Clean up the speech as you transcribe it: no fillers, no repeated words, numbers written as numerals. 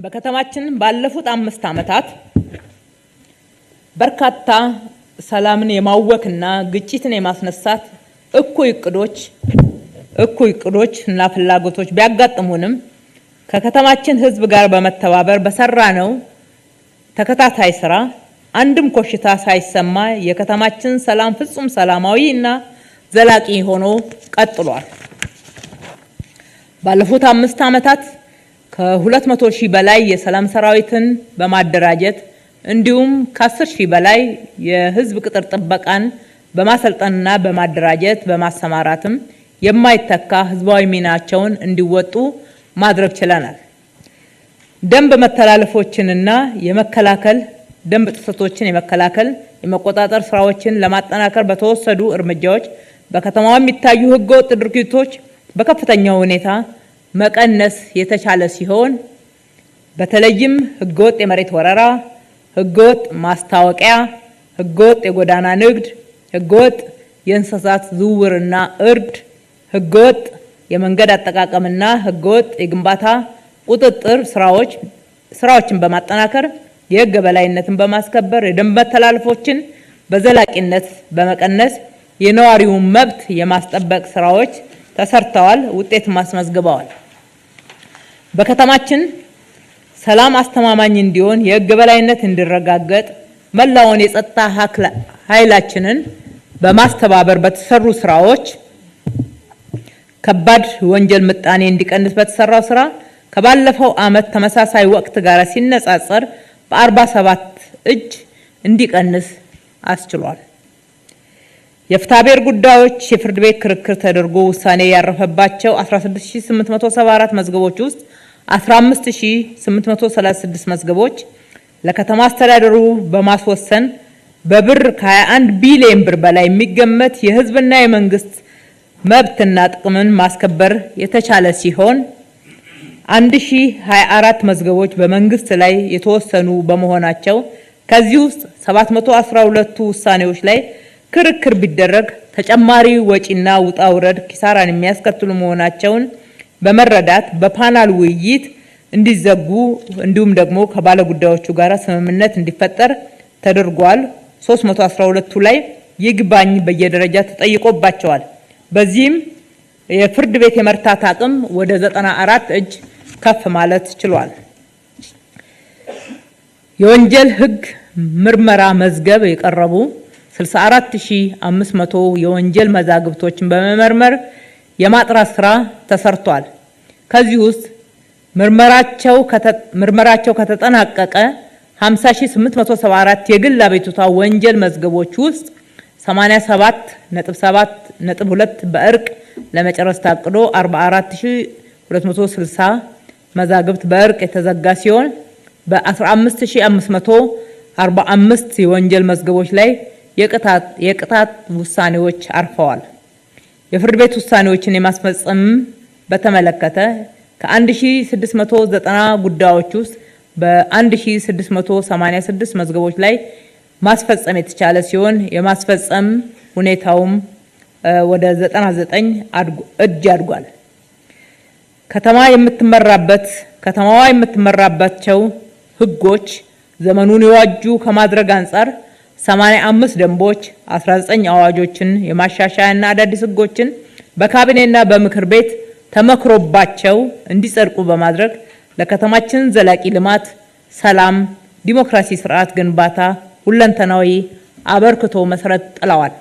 በከተማችን ባለፉት 5 ዓመታት በርካታ ሰላምን የማወክና ግጭትን የማስነሳት እኩይ እቅዶች እና ፍላጎቶች ቢያጋጥሙንም ከከተማችን ሕዝብ ጋር በመተባበር በሰራነው ተከታታይ ስራ አንድም ኮሽታ ሳይሰማ የከተማችን ሰላም ፍጹም ሰላማዊ እና ዘላቂ ሆኖ ቀጥሏል። ባለፉት 5 ዓመታት ከ200 ሺህ በላይ የሰላም ሰራዊትን በማደራጀት እንዲሁም ከ10 ሺህ በላይ የህዝብ ቅጥር ጥበቃን በማሰልጠንና በማደራጀት በማሰማራትም የማይተካ ህዝባዊ ሚናቸውን እንዲወጡ ማድረግ ችለናል። ደንብ መተላለፎችንና ደንብ ጥሰቶችን የመቆጣጠር ስራዎችን ለማጠናከር በተወሰዱ እርምጃዎች በከተማው የሚታዩ ህገወጥ ድርጊቶች በከፍተኛ ሁኔታ መቀነስ የተቻለ ሲሆን በተለይም ህገወጥ የመሬት ወረራ፣ ህገወጥ ማስታወቂያ፣ ህገወጥ የጎዳና ንግድ፣ ህገወጥ የእንስሳት ዝውውርና እርድ፣ ህገወጥ የመንገድ አጠቃቀምና ህገወጥ የግንባታ ቁጥጥር ስራዎችን በማጠናከር የህግ የበላይነትን በማስከበር የደንብ መተላለፎችን በዘላቂነት በመቀነስ የነዋሪውን መብት የማስጠበቅ ስራዎች ተሰርተዋል፣ ውጤት ማስመዝግበዋል። በከተማችን ሰላም አስተማማኝ እንዲሆን የህግ የበላይነት እንዲረጋገጥ መላውን የጸጥታ ኃይላችንን በማስተባበር በተሰሩ ስራዎች ከባድ ወንጀል ምጣኔ እንዲቀንስ በተሰራው ስራ ከባለፈው ዓመት ተመሳሳይ ወቅት ጋር ሲነጻጸር በ47 እጅ እንዲቀንስ አስችሏል። የፍትሐብሔር ጉዳዮች የፍርድ ቤት ክርክር ተደርጎ ውሳኔ ያረፈባቸው 16874 መዝገቦች ውስጥ 15836 መዝገቦች ለከተማ አስተዳደሩ በማስወሰን በብር ከ21 ቢሊዮን ብር በላይ የሚገመት የህዝብና የመንግስት መብትና ጥቅምን ማስከበር የተቻለ ሲሆን 1024 መዝገቦች በመንግስት ላይ የተወሰኑ በመሆናቸው ከዚህ ውስጥ 712ቱ ውሳኔዎች ላይ ክርክር ቢደረግ ተጨማሪ ወጪና ውጣ ውረድ ኪሳራን የሚያስከትሉ መሆናቸውን በመረዳት በፓናል ውይይት እንዲዘጉ እንዲሁም ደግሞ ከባለ ጉዳዮቹ ጋር ስምምነት እንዲፈጠር ተደርጓል። 312ቱ ላይ ይግባኝ በየደረጃ ተጠይቆባቸዋል። በዚህም የፍርድ ቤት የመርታት አቅም ወደ 94 እጅ ከፍ ማለት ችሏል። የወንጀል ህግ ምርመራ መዝገብ የቀረቡ 64500 የወንጀል መዛግብቶችን በመመርመር የማጥራት ስራ ተሰርቷል። ከዚህ ውስጥ ምርመራቸው ከተጠናቀቀ 50874 የግል አቤቱታ ወንጀል መዝገቦች ውስጥ 87.2 በእርቅ ለመጨረስ ታቅዶ 44260 መዛግብት በእርቅ የተዘጋ ሲሆን በ15545 የወንጀል መዝገቦች ላይ የቅጣት ውሳኔዎች አርፈዋል። የፍርድ ቤት ውሳኔዎችን የማስፈጸም በተመለከተ ከ1690 ጉዳዮች ውስጥ በ1686 መዝገቦች ላይ ማስፈጸም የተቻለ ሲሆን የማስፈጸም ሁኔታውም ወደ 99 እጅ አድጓል። ከተማዋ የምትመራባቸው ህጎች ዘመኑን የዋጁ ከማድረግ አንጻር 85 ደንቦች፣ 19 አዋጆችን የማሻሻያና አዳዲስ ህጎችን በካቢኔና በምክር ቤት ተመክሮባቸው እንዲጸድቁ በማድረግ ለከተማችን ዘላቂ ልማት፣ ሰላም፣ ዲሞክራሲ ስርዓት ግንባታ ሁለንተናዊ አበርክቶ መሰረት ጥለዋል።